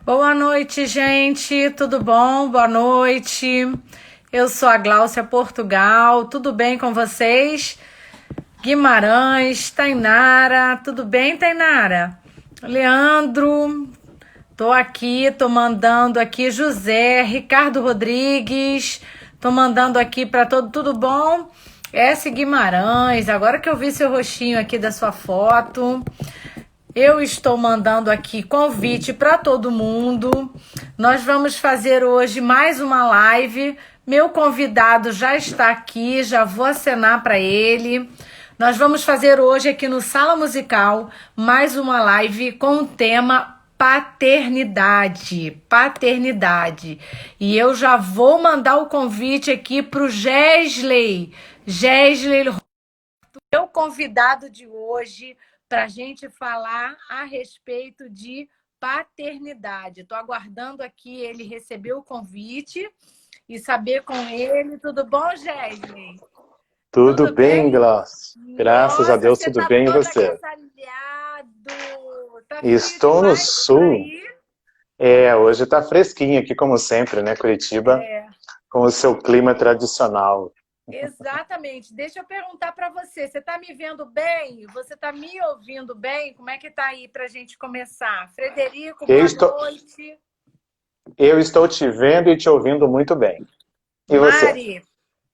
Boa noite, gente. Tudo bom? Boa noite. Eu sou a Gláucia Portugal. Tudo bem com vocês? Guimarães, Tainara. Tudo bem, Tainara? Leandro. Tô aqui, tô mandando aqui José, Ricardo Rodrigues. Tô mandando aqui para tudo bom? S. Guimarães. Agora que eu vi seu rostinho aqui da sua foto. Eu estou mandando aqui convite para todo mundo. Nós vamos fazer hoje mais uma live. Meu convidado já está aqui, já vou acenar para ele. Nós vamos fazer hoje aqui no Sala Musical mais uma live com o tema paternidade. Paternidade. E eu já vou mandar o convite aqui para o Gesley. Gesley, meu convidado de hoje para a gente falar a respeito de paternidade. Estou aguardando aqui ele receber o convite e saber com ele. Tudo bom, Gesley? Tudo Tudo bem, bem? Glaucio? Graças a Nossa, Deus, você tudo está bem, e todo você? agasalhado. Tá frio Estou no demais por sul. aí? Hoje está fresquinho aqui, como sempre, né? Curitiba, É. com o seu clima tradicional. Exatamente. Deixa eu perguntar para você. Você está me vendo bem? Você está me ouvindo bem? Como é que está aí para a gente começar? Frederico, Eu boa estou, noite. eu estou te vendo e te ouvindo muito bem. E você? Mari,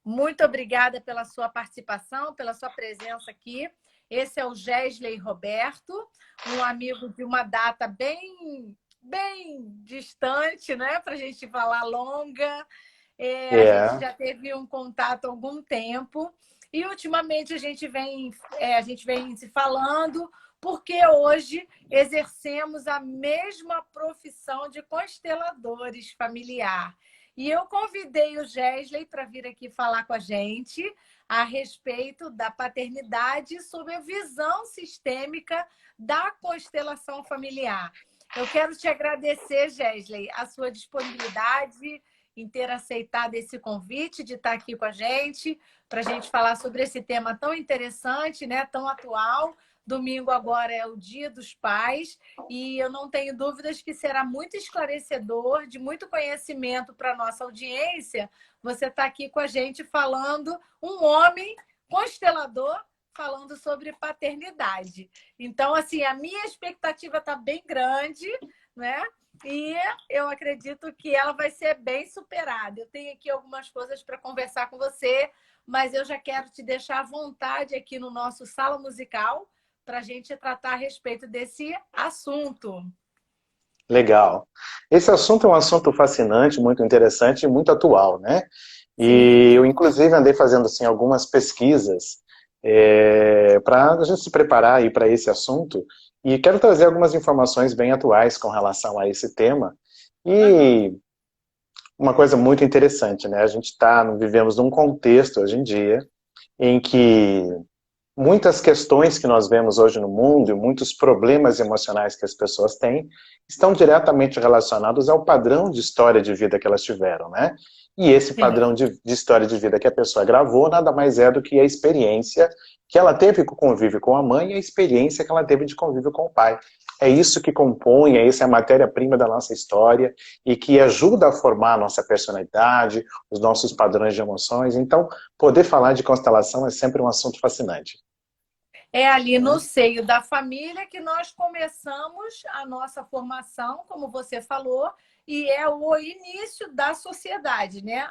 muito obrigada pela sua participação, pela sua presença aqui. Esse é o Gesley Roberto, um amigo de uma data bem distante, né? Para a gente falar longa. A gente É, já teve um contato há algum tempo e ultimamente a gente vem se falando porque hoje exercemos a mesma profissão de consteladores familiar. E eu convidei o Gesley para vir aqui falar com a gente a respeito da paternidade sob a visão sistêmica da constelação familiar. Eu quero te agradecer, Gesley, a sua disponibilidade em ter aceitado esse convite de estar aqui com a gente, para a gente falar sobre esse tema tão interessante, né? Tão atual. Domingo agora é o Dia dos Pais e eu não tenho dúvidas que será muito esclarecedor, de muito conhecimento para a nossa audiência. Você está aqui com a gente falando, um homem constelador falando sobre paternidade. Então, assim, a minha expectativa está bem grande, né? E eu acredito que ela vai ser bem superada. Eu tenho aqui algumas coisas para conversar com você, mas eu já quero te deixar à vontade aqui no nosso Sala Musical para a gente tratar a respeito desse assunto. legal. Esse assunto é um assunto fascinante, muito interessante e muito atual, né? E Sim. eu, inclusive, andei fazendo assim, algumas pesquisas para a gente se preparar aí para esse assunto e quero trazer algumas informações bem atuais com relação a esse tema. Uhum. E uma coisa muito interessante, né? A gente vivemos num contexto hoje em dia em que muitas questões que nós vemos hoje no mundo e muitos problemas emocionais que as pessoas têm estão diretamente relacionados ao padrão de história de vida que elas tiveram, né? E esse Sim. padrão de história de vida que a pessoa gravou nada mais é do que a experiência que ela teve com o convívio com a mãe e a experiência que ela teve de convívio com o pai. É isso que compõe, essa é a matéria-prima da nossa história e que ajuda a formar a nossa personalidade, os nossos padrões de emoções. Então, poder falar de constelação é sempre um assunto fascinante. É ali no Né? seio da família que nós começamos a nossa formação, como você falou, e é o início da sociedade, né?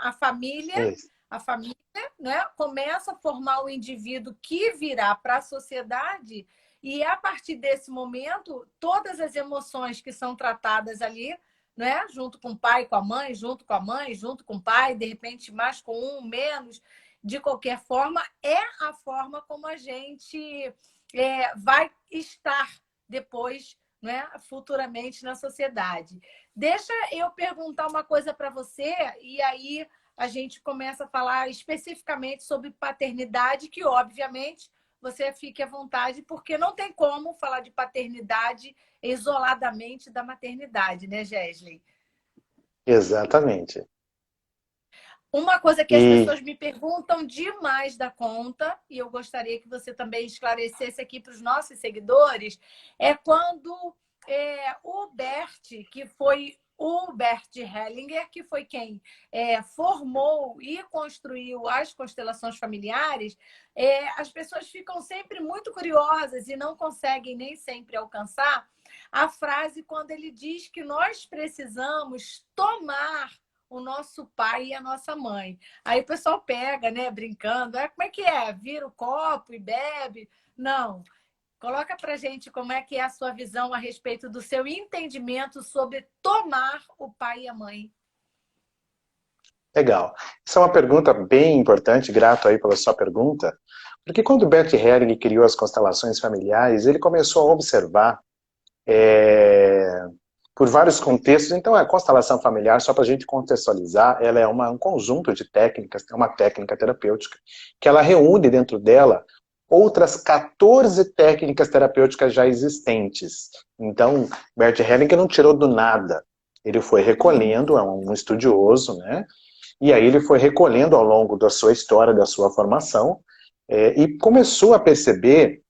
Isso. A família, né, começa a formar o indivíduo que virá para a sociedade, e a partir desse momento, todas as emoções que são tratadas ali, né, junto com o pai, com a mãe, junto com a mãe, junto com o pai, de repente mais com um, menos, de qualquer forma, é a forma como a gente vai estar depois, né, futuramente na sociedade. Deixa eu perguntar uma coisa para você, e aí a gente começa a falar especificamente sobre paternidade, que obviamente você fique à vontade, porque não tem como falar de paternidade isoladamente da maternidade, né, Gesley? Exatamente. Uma coisa que as E pessoas me perguntam demais da conta, e eu gostaria que você também esclarecesse aqui para os nossos seguidores, é quando o Bert, que foi o Bert Hellinger, que foi quem formou e construiu as constelações familiares, as pessoas ficam sempre muito curiosas e não conseguem nem sempre alcançar a frase quando ele diz que nós precisamos tomar o nosso pai e a nossa mãe. Aí o pessoal pega, né, brincando, como é que é? Vira o copo e bebe? Não. Coloca pra gente como é que é a sua visão a respeito do seu entendimento sobre tomar o pai e a mãe. Legal. Essa é uma pergunta bem importante, grato aí pela sua pergunta, porque quando Bert Hellinger criou as constelações familiares, ele começou a observar por vários contextos. Então, a constelação familiar, só para a gente contextualizar, ela é um conjunto de técnicas, é uma técnica terapêutica, que ela reúne dentro dela outras 14 técnicas terapêuticas já existentes. Então, Bert Hellinger não tirou do nada. Ele foi recolhendo, é um estudioso, né? E aí ele foi recolhendo ao longo da sua história, da sua formação, e começou a perceber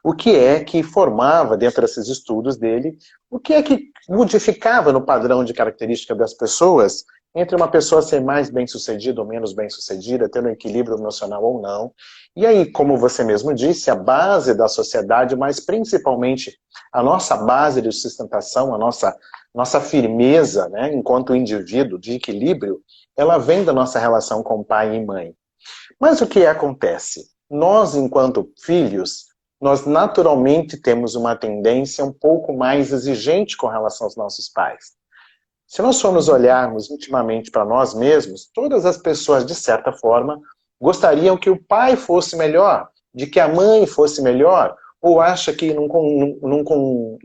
o que é que formava, dentro desses estudos dele, o que é que modificava no padrão de característica das pessoas, entre uma pessoa ser mais bem-sucedida ou menos bem-sucedida, tendo um equilíbrio emocional ou não. E aí, como você mesmo disse, a base da sociedade, mas principalmente a nossa base de sustentação, a nossa firmeza, né, enquanto indivíduo de equilíbrio, ela vem da nossa relação com pai e mãe. Mas o que acontece? Nós, enquanto filhos, nós naturalmente temos uma tendência um pouco mais exigente com relação aos nossos pais. Se nós formos olharmos intimamente para nós mesmos, todas as pessoas, de certa forma, gostariam que o pai fosse melhor, de que a mãe fosse melhor, ou acha que num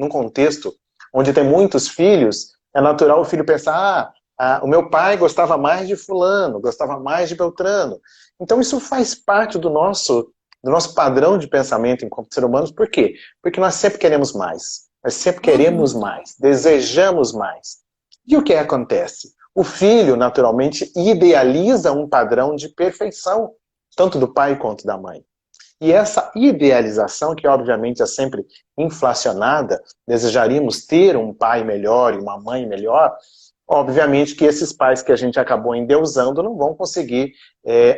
contexto onde tem muitos filhos, é natural o filho pensar, o meu pai gostava mais de fulano, gostava mais de Beltrano. Então isso faz parte do nosso padrão de pensamento enquanto ser humanos. Por quê? Porque nós sempre queremos mais. Nós sempre queremos mais. Desejamos mais. E o que acontece? O filho, naturalmente, idealiza um padrão de perfeição, tanto do pai quanto da mãe. E essa idealização, que obviamente é sempre inflacionada, desejaríamos ter um pai melhor e uma mãe melhor, obviamente que esses pais que a gente acabou endeusando não vão conseguir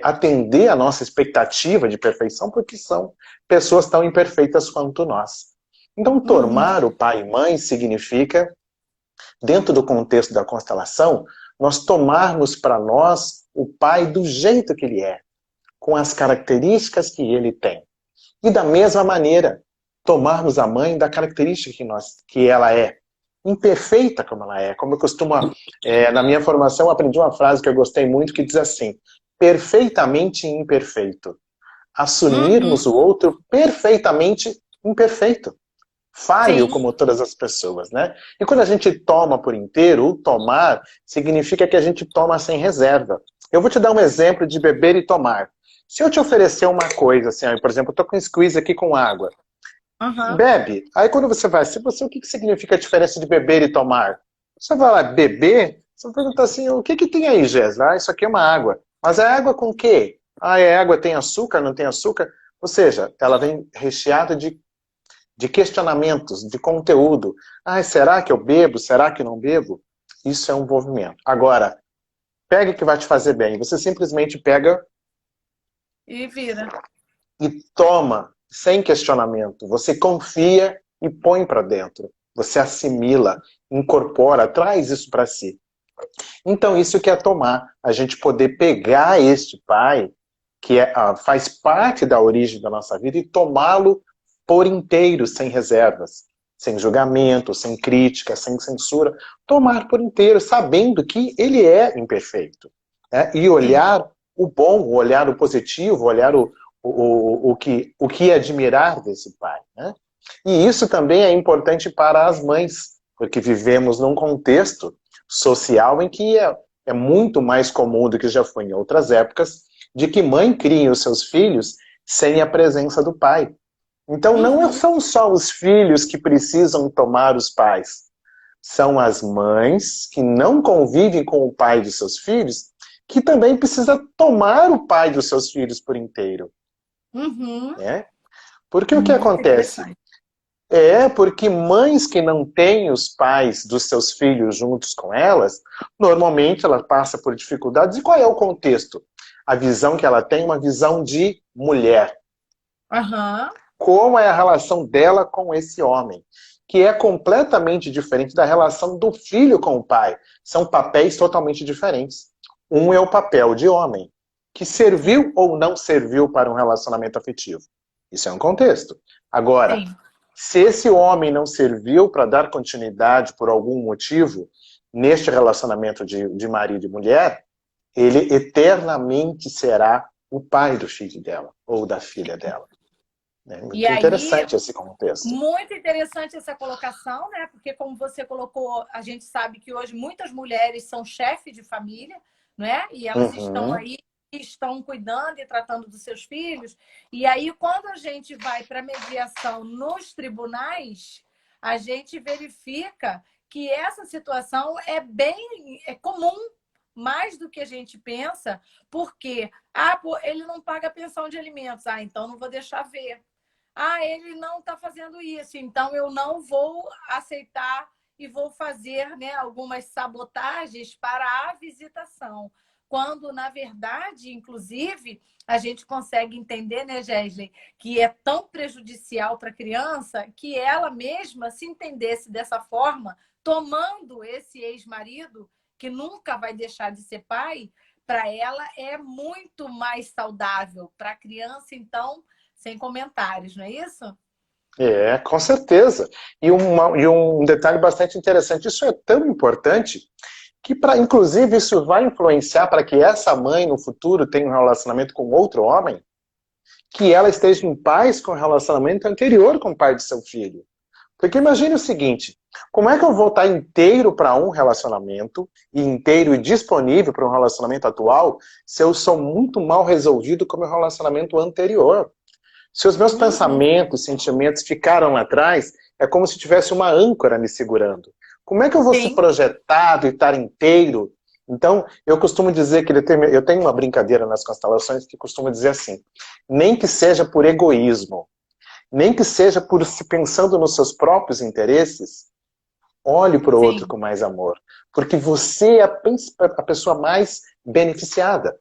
atender a nossa expectativa de perfeição, porque são pessoas tão imperfeitas quanto nós. Então, tomar o pai e mãe significa, dentro do contexto da constelação, nós tomarmos para nós o pai do jeito que ele é, com as características que ele tem. E da mesma maneira, tomarmos a mãe da característica que ela é, imperfeita como ela é. Como eu costumo, na minha formação, eu aprendi uma frase que eu gostei muito, que diz assim, perfeitamente imperfeito. Assumirmos o outro perfeitamente imperfeito. Falho como todas as pessoas, né? E quando a gente toma por inteiro, o tomar significa que a gente toma sem reserva. Eu vou te dar um exemplo de beber e tomar. Se eu te oferecer uma coisa, assim, por exemplo, eu tô com um squeeze aqui com água. Bebe. Aí quando você vai, o que significa a diferença de beber e tomar? Você vai lá beber, você vai perguntar assim, o que tem aí, Jéssica? Isso aqui é uma água. Mas é água com o quê? É água, tem açúcar, não tem açúcar? Ou seja, ela vem recheada de questionamentos, de conteúdo. Será que eu bebo? Será que não bebo? Isso é um envolvimento. Agora, pega o que vai te fazer bem. Você simplesmente pega e vira. E toma, sem questionamento. Você confia e põe para dentro. Você assimila, incorpora, traz isso para si. Então, isso que é tomar. A gente poder pegar este pai, que faz parte da origem da nossa vida, e tomá-lo por inteiro, sem reservas, sem julgamento, sem crítica, sem censura. Tomar por inteiro, sabendo que ele é imperfeito. Né? E olhar o bom, olhar o positivo, olhar o que admirar desse pai. Né? E isso também é importante para as mães, porque vivemos num contexto social em que é muito mais comum do que já foi em outras épocas, de que mãe crie os seus filhos sem a presença do pai. Então não são só os filhos que precisam tomar os pais, são as mães que não convivem com o pai de seus filhos, que também precisa tomar o pai dos seus filhos por inteiro. Né? Porque o que acontece? É, porque mães que não têm os pais dos seus filhos juntos com elas, normalmente ela passa por dificuldades. E qual é o contexto? A visão que ela tem é uma visão de mulher. Aham. Como é a relação dela com esse homem? Que é completamente diferente da relação do filho com o pai. São papéis totalmente diferentes. Um é o papel de homem, que serviu ou não serviu para um relacionamento afetivo. Isso é um contexto. Agora, Sim. se esse homem não serviu para dar continuidade por algum motivo neste relacionamento de marido e mulher, ele eternamente será o pai do filho dela ou da filha dela. É E muito aí, interessante esse contexto. muito interessante essa colocação, né? Porque, como você colocou, a gente sabe que hoje muitas mulheres são chefes de família, né? E elas estão Uhum. aí, estão cuidando e tratando dos seus filhos. E aí, quando a gente vai para a mediação nos tribunais, a gente verifica que essa situação é comum, mais do que a gente pensa, porque pô, ele não paga pensão de alimentos, então não vou deixar ver. Ele não está fazendo isso, então eu não vou aceitar e vou fazer, né, algumas sabotagens para a visitação. Quando, na verdade, inclusive, a gente consegue entender, né, Gesley, que é tão prejudicial para a criança que ela mesma se entendesse dessa forma, tomando esse ex-marido, que nunca vai deixar de ser pai, para ela é muito mais saudável. Para a criança, então, sem comentários, não é isso? É, com certeza. E um detalhe bastante interessante, isso é tão importante que, inclusive, isso vai influenciar para que essa mãe, no futuro, tenha um relacionamento com outro homem, que ela esteja em paz com o relacionamento anterior com o pai de seu filho. Porque imagine o seguinte, como é que eu vou estar inteiro para um relacionamento, e inteiro e disponível para um relacionamento atual, se eu sou muito mal resolvido com o meu relacionamento anterior? Se os meus Uhum. pensamentos, sentimentos ficaram lá atrás, é como se tivesse uma âncora me segurando. Como é que eu vou ser Sim. projetado e estar inteiro? Então, eu costumo dizer que eu tenho uma brincadeira nas constelações que costumo dizer assim, nem que seja por egoísmo, nem que seja por se pensando nos seus próprios interesses, olhe para o outro Sim. com mais amor. Porque você é a pessoa mais beneficiada.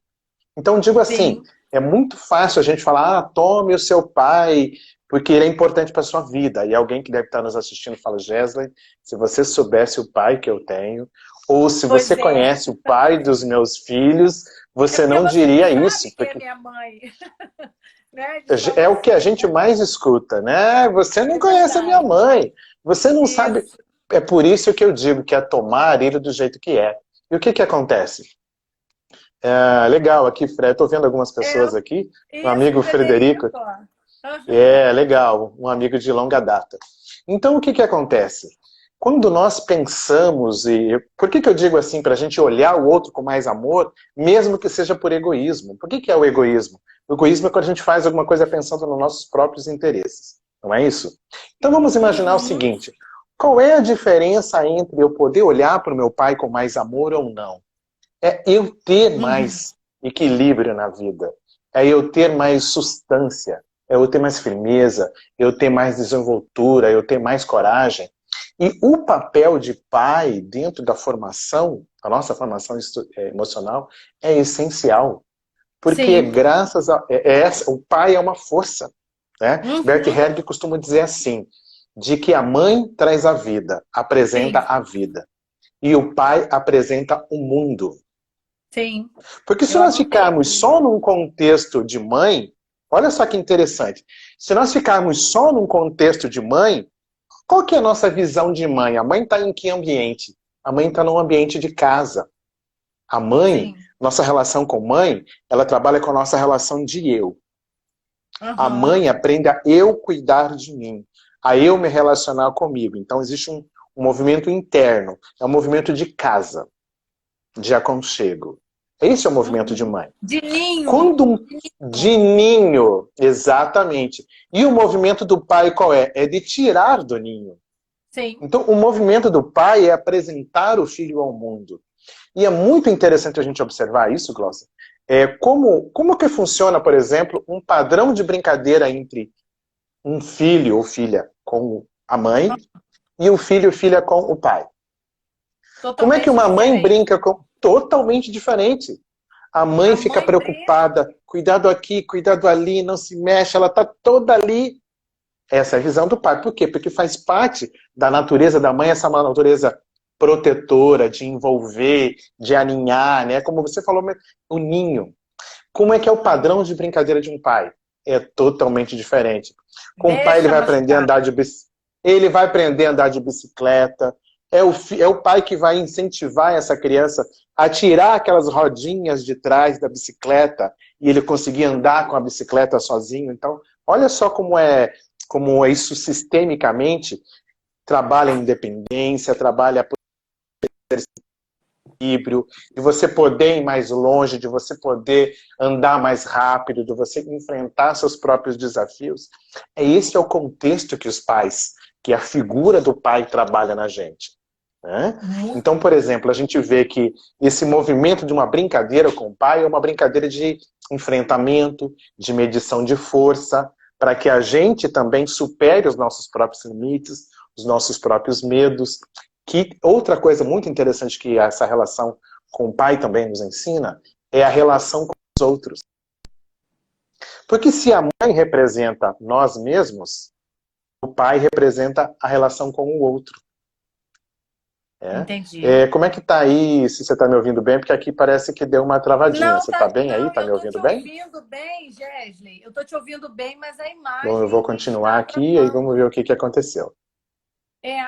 Então, digo assim, Sim. é muito fácil a gente falar, tome o seu pai, porque ele é importante para a sua vida. E alguém que deve estar nos assistindo fala, Gesley, se você soubesse o pai que eu tenho, ou se você Pois é. conhece o pai dos meus filhos, É você porque não você não diria isso, sabe quem é porque minha mãe. Né? Diz para é o que a você. gente mais escuta, né? Você não É conhece a minha verdade. mãe, você não sabe. Isso. É por isso que eu digo que é tomar ele do jeito que é. E o que que acontece? Legal, aqui, Fred, estou vendo algumas É, pessoas aqui, meu isso, amigo Frederico. Frederico, Aham. legal, um amigo de longa data. Então, o que que acontece? Quando nós pensamos, e por que que eu digo assim, para a gente olhar o outro com mais amor, mesmo que seja por egoísmo? Por que que é o egoísmo? O egoísmo é quando a gente faz alguma coisa pensando nos nossos próprios interesses, não é isso? Então vamos imaginar o Uhum. seguinte, qual é a diferença entre eu poder olhar para o meu pai com mais amor ou não? É eu ter Uhum. mais equilíbrio na vida. É eu ter mais substância. É eu ter mais firmeza. Eu ter mais desenvoltura. Eu ter mais coragem. E o papel de pai dentro da formação, a nossa formação emocional, é essencial. Porque Sim. graças a... o pai é uma força. Né? Bert Uhum. Hellinger costuma dizer assim, de que a mãe traz a vida, apresenta Sim. a vida. E o pai apresenta o mundo. Sim. Porque se Eu nós anotei ficarmos aqui. só num contexto de mãe, olha só que interessante. Se nós ficarmos só num contexto de mãe, qual que é a nossa visão de mãe? A mãe está em que ambiente? A mãe está num ambiente de casa. A mãe, Sim. nossa relação com mãe, ela trabalha com a nossa relação de eu. A Aham. mãe aprende a eu cuidar de mim, a eu me relacionar comigo. Então existe um movimento interno, é um movimento de casa, de aconchego. Esse é o movimento de Uhum. mãe. De ninho. Quando de ninho, exatamente. E o movimento do pai qual é? É de tirar do ninho. Sim. Então, o movimento do pai é apresentar o filho ao mundo. E é muito interessante a gente observar isso, Glaucia. Como que funciona, por exemplo, um padrão de brincadeira entre um filho ou filha com a mãe, e o filho e filha com o pai. Como é que uma mãe diferente. brinca com... Totalmente diferente. A mãe fica preocupada, brinca... cuidado aqui, cuidado ali, não se mexe, ela está toda ali. Essa é a visão do pai. Por quê? Porque faz parte da natureza da mãe, essa natureza protetora, de envolver, de aninhar, né? Como você falou, o ninho. Como é que é o padrão de brincadeira de um pai? É totalmente diferente. Com o pai ele vai aprender a andar de bicicleta. Ele vai aprender a andar de bicicleta. É o pai que vai incentivar essa criança a tirar aquelas rodinhas de trás da bicicleta e ele conseguir andar com a bicicleta sozinho. Então, olha só como é isso sistemicamente trabalha a independência, trabalha equilíbrio, de você poder ir mais longe, de você poder andar mais rápido, de você enfrentar seus próprios desafios. Esse é o contexto que os pais, que a figura do pai trabalha na gente. Né? Então, por exemplo, a gente vê que esse movimento de uma brincadeira com o pai é uma brincadeira de enfrentamento, de medição de força, para que a gente também supere os nossos próprios limites, os nossos próprios medos. Que outra coisa muito interessante que essa relação com o pai também nos ensina é a relação com os outros. Porque se a mãe representa nós mesmos, o pai representa a relação com o outro. Entendi. Como é que tá aí, se você está me ouvindo bem? Porque aqui parece que deu uma travadinha. Não, você está bem aí? Está me ouvindo bem? Eu estou te ouvindo bem, Gesley. Eu estou te ouvindo bem, mas a imagem Bom, eu vou continuar está aqui e vamos ver o que aconteceu.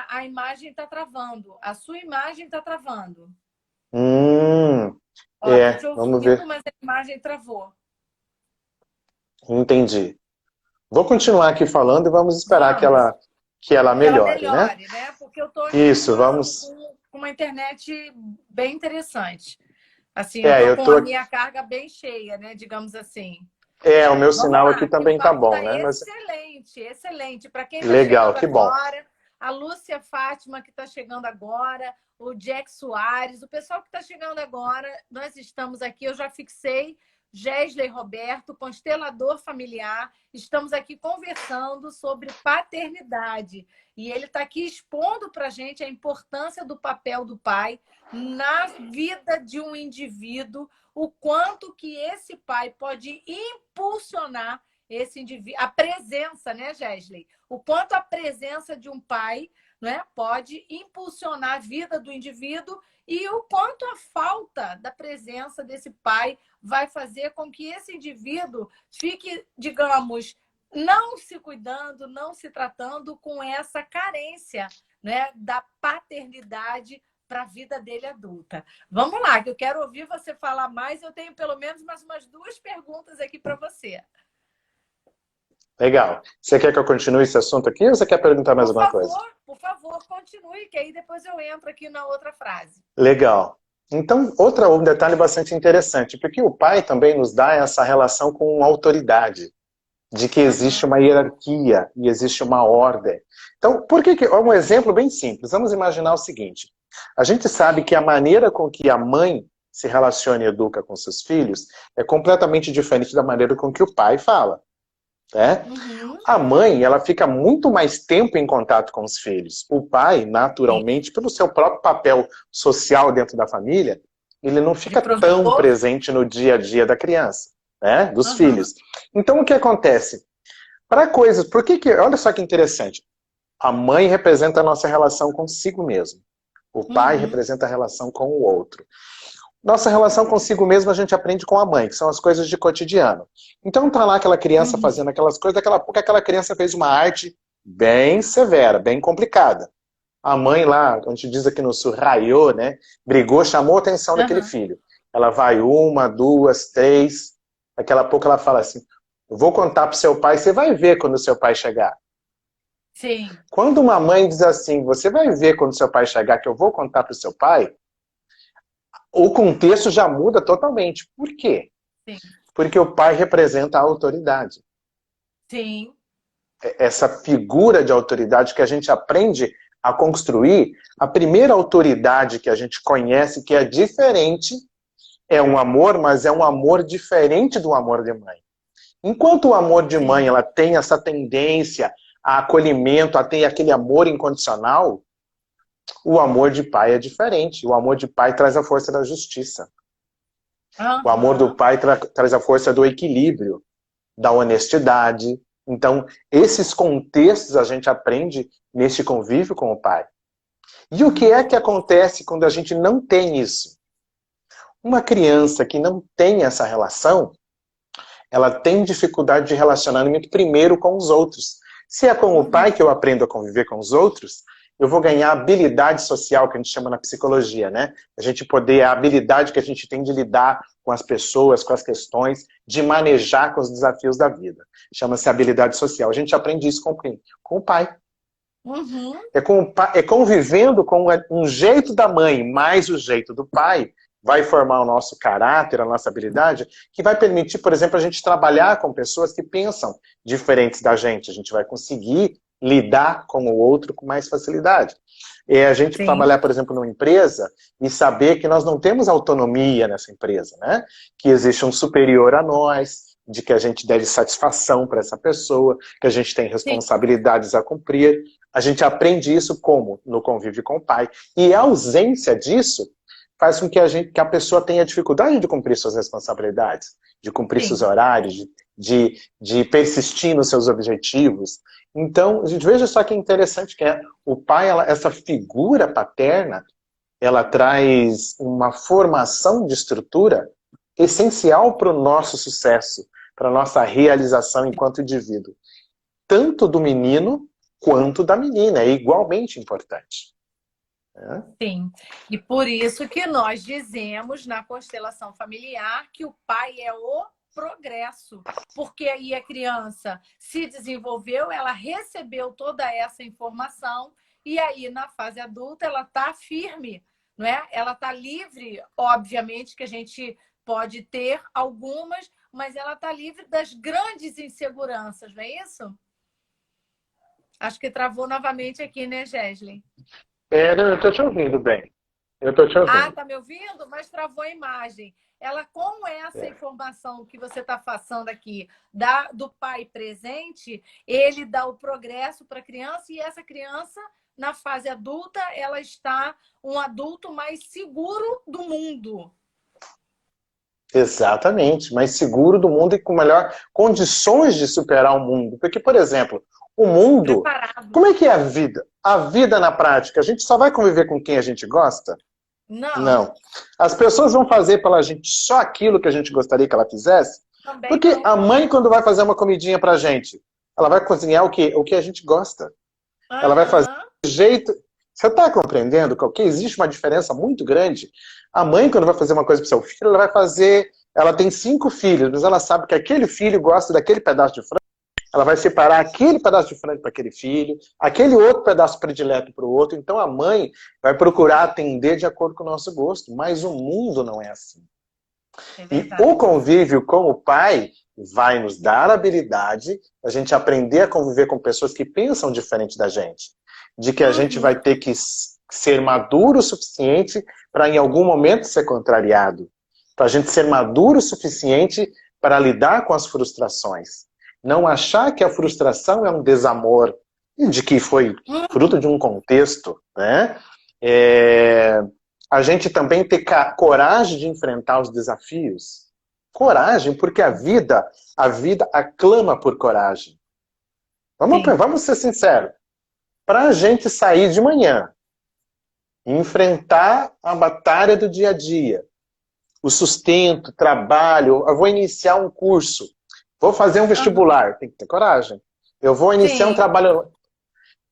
A imagem está travando. A sua imagem está travando. Tô te ouvindo, vamos ver. mas a imagem travou. Entendi. Vou continuar aqui falando e vamos esperar que ela melhore, né? Porque eu estou Isso, vamos... com uma internet bem interessante. Assim, eu tô com a minha carga bem cheia, né? Digamos assim. O meu sinal aqui também tá bom, né? Excelente, excelente. Para quem está legal, chegando que agora, bom. A Lúcia Fátima, que está chegando agora, o Jack Soares, o pessoal que está chegando agora, nós estamos aqui, eu já fixei Gesley Roberto, constelador familiar, estamos aqui conversando sobre paternidade. E ele está aqui expondo para a gente a importância do papel do pai na vida de um indivíduo, o quanto que esse pai pode impulsionar esse indivíduo, a presença, né, Gesley? O quanto a presença de um pai, né, pode impulsionar a vida do indivíduo e o quanto a falta da presença desse pai vai fazer com que esse indivíduo fique, digamos, não se cuidando, não se tratando com essa carência, né, da paternidade para a vida dele adulta. Vamos lá, que eu quero ouvir você falar mais. Eu tenho pelo menos mais umas 2 perguntas aqui para você. Legal. Você quer que eu continue esse assunto aqui ou você quer perguntar mais alguma coisa? Por favor, continue, que aí depois eu entro aqui na outra frase. Legal. Então, um detalhe bastante interessante, porque o pai também nos dá essa relação com autoridade, de que existe uma hierarquia e existe uma ordem. Então, um exemplo bem simples. Vamos imaginar o seguinte. A gente sabe que a maneira com que a mãe se relaciona e educa com seus filhos é completamente diferente da maneira com que o pai fala. Né? A mãe, ela fica muito mais tempo em contato com os filhos. O pai, naturalmente, pelo seu próprio papel social dentro da família, ele não fica tão presente no dia a dia da criança, né? Dos filhos. Então, o que acontece? Olha só que interessante. A mãe representa a nossa relação consigo mesmo. O pai representa a relação com o outro. Nossa relação consigo mesmo a gente aprende com a mãe, que são as coisas de cotidiano. Então tá lá aquela criança fazendo aquelas coisas, daqui a pouco aquela criança fez uma arte bem severa, bem complicada. A mãe lá, a gente diz aqui no sul, raiou, né? Brigou, chamou a atenção daquele filho. Ela vai 1, 2, 3, daqui a pouco ela fala assim, eu vou contar pro seu pai, você vai ver quando o seu pai chegar. Sim. Quando uma mãe diz assim, você vai ver quando o seu pai chegar que eu vou contar pro seu pai, o contexto já muda totalmente. Por quê? Sim. Porque o pai representa a autoridade. Sim. Essa figura de autoridade que a gente aprende a construir, a primeira autoridade que a gente conhece, que é diferente, é um amor, mas é um amor diferente do amor de mãe. Enquanto o amor de mãe ela tem essa tendência a acolhimento, a ter aquele amor incondicional, o amor de pai é diferente. O amor de pai traz a força da justiça. O amor do pai traz a força do equilíbrio, da honestidade. Então, esses contextos a gente aprende neste convívio com o pai. E o que é que acontece quando a gente não tem isso? Uma criança que não tem essa relação, ela tem dificuldade de relacionamento primeiro com os outros. Se é com o pai que eu aprendo a conviver com os outros, eu vou ganhar habilidade social, que a gente chama na psicologia, né? A gente poder, a habilidade que a gente tem de lidar com as pessoas, com as questões, de manejar com os desafios da vida. Chama-se habilidade social. A gente aprende isso com quem? Com o pai. Uhum. É convivendo com um jeito da mãe mais o jeito do pai, vai formar o nosso caráter, a nossa habilidade, que vai permitir, por exemplo, a gente trabalhar com pessoas que pensam diferentes da gente. A gente vai conseguir lidar com o outro com mais facilidade. É a gente trabalhar, por exemplo, numa empresa e saber que nós não temos autonomia nessa empresa, né? Que existe um superior a nós, de que a gente deve satisfação para essa pessoa, que a gente tem responsabilidades a cumprir. A gente aprende isso como? No convívio com o pai. E a ausência disso faz com que a pessoa tenha dificuldade de cumprir suas responsabilidades, de cumprir seus horários, de persistir nos seus objetivos. Então, a gente veja só que interessante que o pai, essa figura paterna, ela traz uma formação de estrutura essencial para o nosso sucesso, para a nossa realização enquanto indivíduo. Tanto do menino quanto da menina, é igualmente importante. Sim, e por isso que nós dizemos na constelação familiar que o pai é o progresso, porque aí a criança se desenvolveu, ela recebeu toda essa informação e aí na fase adulta ela está firme, não é? Ela está livre, obviamente que a gente pode ter algumas, mas ela está livre das grandes inseguranças, não é isso? Acho que travou novamente aqui, né, Gesley? Eu estou te ouvindo bem. Eu estou te ouvindo. Ah, tá me ouvindo? Mas travou a imagem. Ela, com essa informação que você está passando aqui, do pai presente, ele dá o progresso para a criança e essa criança, na fase adulta, ela está um adulto mais seguro do mundo. Exatamente, mais seguro do mundo e com melhor condições de superar o mundo. Porque, por exemplo, o mundo... Preparado. Como é que é a vida? A vida na prática, a gente só vai conviver com quem a gente gosta? Não. As pessoas vão fazer pela gente só aquilo que a gente gostaria que ela fizesse? Também porque não. A mãe, quando vai fazer uma comidinha pra gente, ela vai cozinhar o que a gente gosta. Ela vai fazer do jeito... Você está compreendendo que existe uma diferença muito grande? A mãe, quando vai fazer uma coisa pro seu filho, ela vai fazer... Ela tem 5 filhos, mas ela sabe que aquele filho gosta daquele pedaço de frango. Ela vai separar aquele pedaço de frango para aquele filho, aquele outro pedaço predileto para o outro. Então a mãe vai procurar atender de acordo com o nosso gosto. Mas o mundo não é assim. E o convívio com o pai vai nos dar a habilidade a gente aprender a conviver com pessoas que pensam diferente da gente. De que a gente vai ter que ser maduro o suficiente para em algum momento ser contrariado. Para a gente ser maduro o suficiente para lidar com as frustrações. Não achar que a frustração é um desamor, de que foi fruto de um contexto, né? A gente também ter coragem de enfrentar os desafios. Coragem, porque a vida aclama por coragem. Vamos ser sinceros. Para a gente sair de manhã, enfrentar a batalha do dia a dia, o sustento, trabalho, eu vou iniciar um curso, vou fazer um vestibular, tem que ter coragem. Eu vou iniciar um trabalho...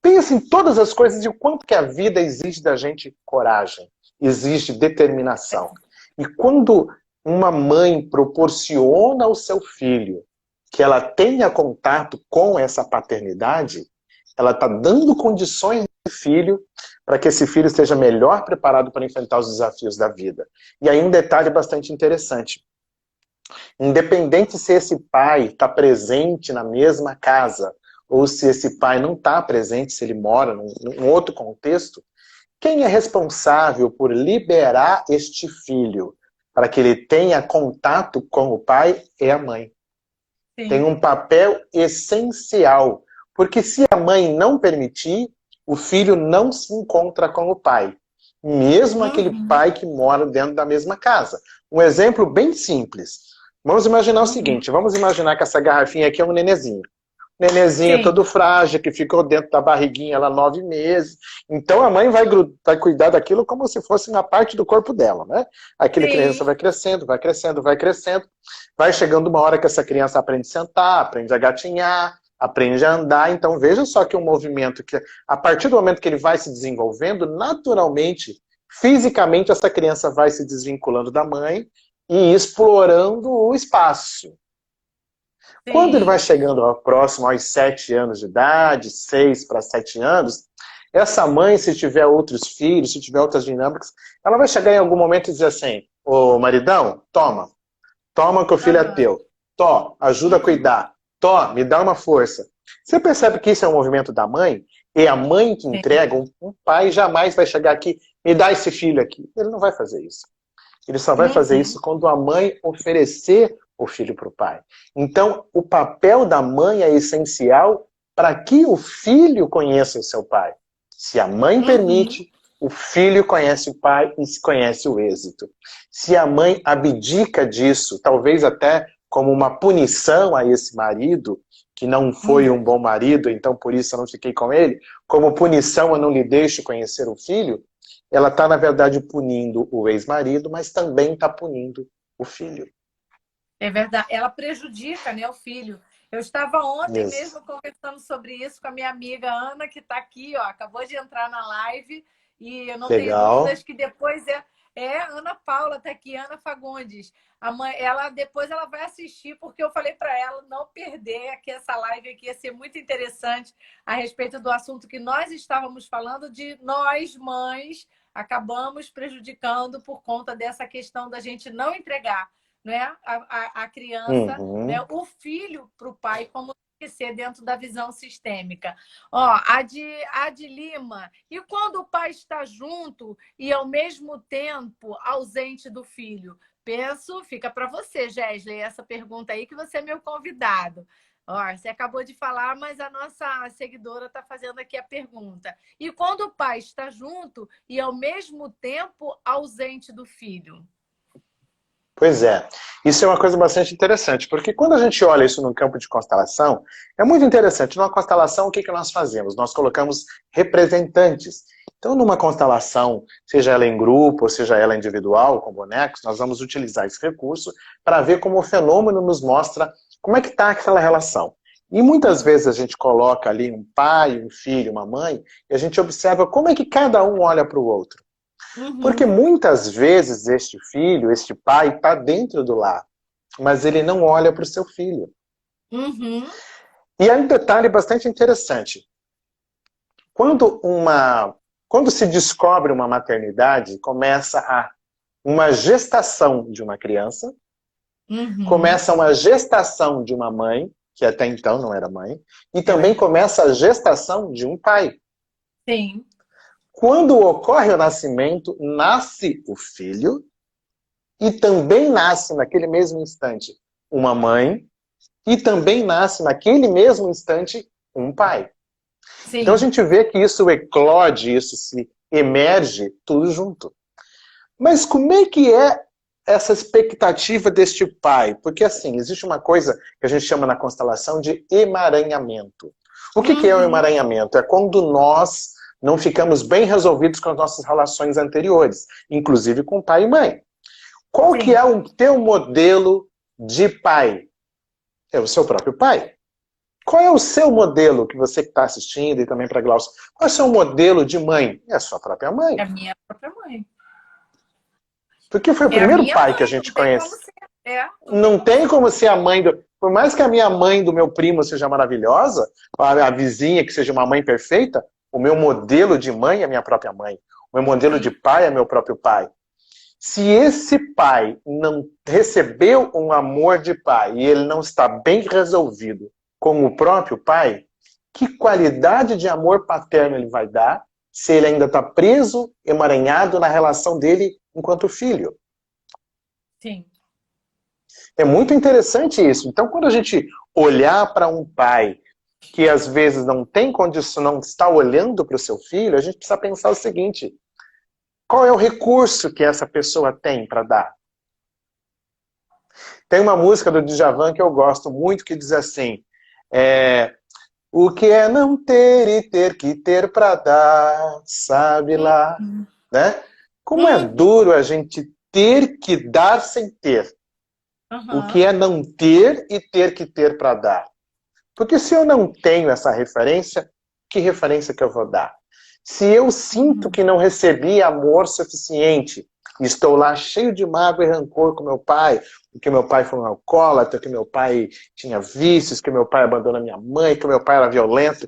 Pensa em todas as coisas e o quanto que a vida exige da gente coragem, exige determinação. E quando uma mãe proporciona ao seu filho que ela tenha contato com essa paternidade, ela está dando condições ao filho para que esse filho esteja melhor preparado para enfrentar os desafios da vida. E aí um detalhe bastante interessante. Independente se esse pai está presente na mesma casa, ou se esse pai não está presente, se ele mora num outro contexto, quem é responsável por liberar este filho para que ele tenha contato com o pai é a mãe. Sim. Tem um papel essencial, Porque se a mãe não permitir, o filho não se encontra com o pai. Mesmo aquele pai que mora dentro da mesma casa. Um exemplo bem simples. Vamos imaginar o seguinte, vamos imaginar que essa garrafinha aqui é um nenezinho. Nenezinho Sim. todo frágil, que ficou dentro da barriguinha lá 9 meses. Então a mãe vai cuidar daquilo como se fosse uma parte do corpo dela, né? Aquela criança Sim. vai crescendo, vai crescendo, vai crescendo. Vai chegando uma hora que essa criança aprende a sentar, aprende a gatinhar, aprende a andar. Então veja só que um movimento que, a partir do momento que ele vai se desenvolvendo, naturalmente, fisicamente, essa criança vai se desvinculando da mãe e explorando o espaço. Quando ele vai Sim. chegando próximo aos 7 anos de idade, 6 para 7 anos, essa mãe, se tiver outros filhos, se tiver outras dinâmicas, ela vai chegar em algum momento e dizer assim, ô maridão, toma que o filho é teu. Tó, ajuda a cuidar. Tó, me dá uma força. Você percebe que isso é um movimento da mãe? É a mãe que Sim. entrega, um pai jamais vai chegar aqui, me dá esse filho aqui. Ele não vai fazer isso. Ele só vai fazer Uhum. isso quando a mãe oferecer o filho para o pai. Então, o papel da mãe é essencial para que o filho conheça o seu pai. Se a mãe Uhum. permite, o filho conhece o pai e se conhece o êxito. Se a mãe abdica disso, talvez até como uma punição a esse marido, que não foi um bom marido, então por isso eu não fiquei com ele, como punição eu não lhe deixo conhecer o filho, ela está, na verdade, punindo o ex-marido, mas também está punindo o filho. É verdade. Ela prejudica, né, o filho. Eu estava ontem Isso. mesmo conversando sobre isso com a minha amiga Ana, que está aqui, ó, acabou de entrar na live, e eu não tenho Legal. dúvidas que depois é Ana Paula, está aqui, Ana Fagundes. A mãe, ela depois ela vai assistir, porque eu falei para ela não perder aqui essa live aqui, ia ser muito interessante a respeito do assunto que nós estávamos falando, de nós, mães, acabamos prejudicando por conta dessa questão da gente não entregar, né, a criança, né, Uhum. o filho para o pai, como tem que ser dentro da visão sistêmica. Ó, a de Lima, e quando o pai está junto e ao mesmo tempo ausente do filho? Penso, fica para você, Gesley, essa pergunta aí, que você é meu convidado. Ó, você acabou de falar, mas a nossa seguidora está fazendo aqui a pergunta. E quando o pai está junto e ao mesmo tempo ausente do filho? Pois é. Isso é uma coisa bastante interessante, porque quando a gente olha isso no campo de constelação, é muito interessante. Numa constelação, o que nós fazemos? Nós colocamos representantes. Então, numa constelação, seja ela em grupo, ou seja ela individual, com bonecos, nós vamos utilizar esse recurso para ver como o fenômeno nos mostra como é que está aquela relação. E muitas vezes a gente coloca ali um pai, um filho, uma mãe, e a gente observa como é que cada um olha para o outro. Porque Uhum. muitas vezes este filho, este pai, está dentro do lar, mas ele não olha para o seu filho. Uhum. E há um detalhe bastante interessante. Quando, quando se descobre uma maternidade, começa uma gestação de uma criança, Uhum. começa uma gestação de uma mãe, que até então não era mãe, e É também verdade. começa a gestação de um pai. Sim. Quando ocorre o nascimento, nasce o filho, e também nasce naquele mesmo instante uma mãe, e também nasce naquele mesmo instante um pai. Então a Sim. gente vê que isso eclode, isso se emerge tudo junto. Mas como é que é essa expectativa deste pai? Porque assim, existe uma coisa que a gente chama na constelação de emaranhamento. O que é o Uhum. emaranhamento? É quando nós não ficamos bem resolvidos com as nossas relações anteriores, inclusive com pai e mãe. Qual que é Sim. o teu modelo de pai? É o seu próprio pai. Qual é o seu modelo, que você que está assistindo, e também para Glaucia? Qual é o seu modelo de mãe? É a sua própria É mãe. a minha própria mãe. Porque foi o É a primeiro minha pai que a mãe, gente não tem como conhece. ser. É, não tem Não como tem ser. como ser a mãe do... Por mais que a minha mãe do meu primo seja maravilhosa, a vizinha que seja uma mãe perfeita, o meu modelo de mãe é minha própria mãe. O meu modelo de Sim. pai é meu próprio pai. Se esse pai não recebeu um amor de pai e ele não está bem resolvido com o próprio pai, que qualidade de amor paterno ele vai dar se ele ainda está preso, emaranhado na relação dele enquanto filho? Sim. É muito interessante isso. Então, quando a gente olhar para um pai que às vezes não tem condição, não está olhando para o seu filho, a gente precisa pensar o seguinte: qual é o recurso que essa pessoa tem para dar? Tem uma música do Djavan que eu gosto muito que diz assim: o que é não ter e ter que ter para dar, sabe lá, né? Como é duro a gente ter que dar sem ter. O que é não ter e ter que ter para dar. Porque se eu não tenho essa referência, que referência que eu vou dar? Se eu sinto que não recebi amor suficiente, estou lá cheio de mágoa e rancor com meu pai, porque meu pai foi um alcoólatra, que meu pai tinha vícios, que meu pai abandonou minha mãe, que meu pai era violento.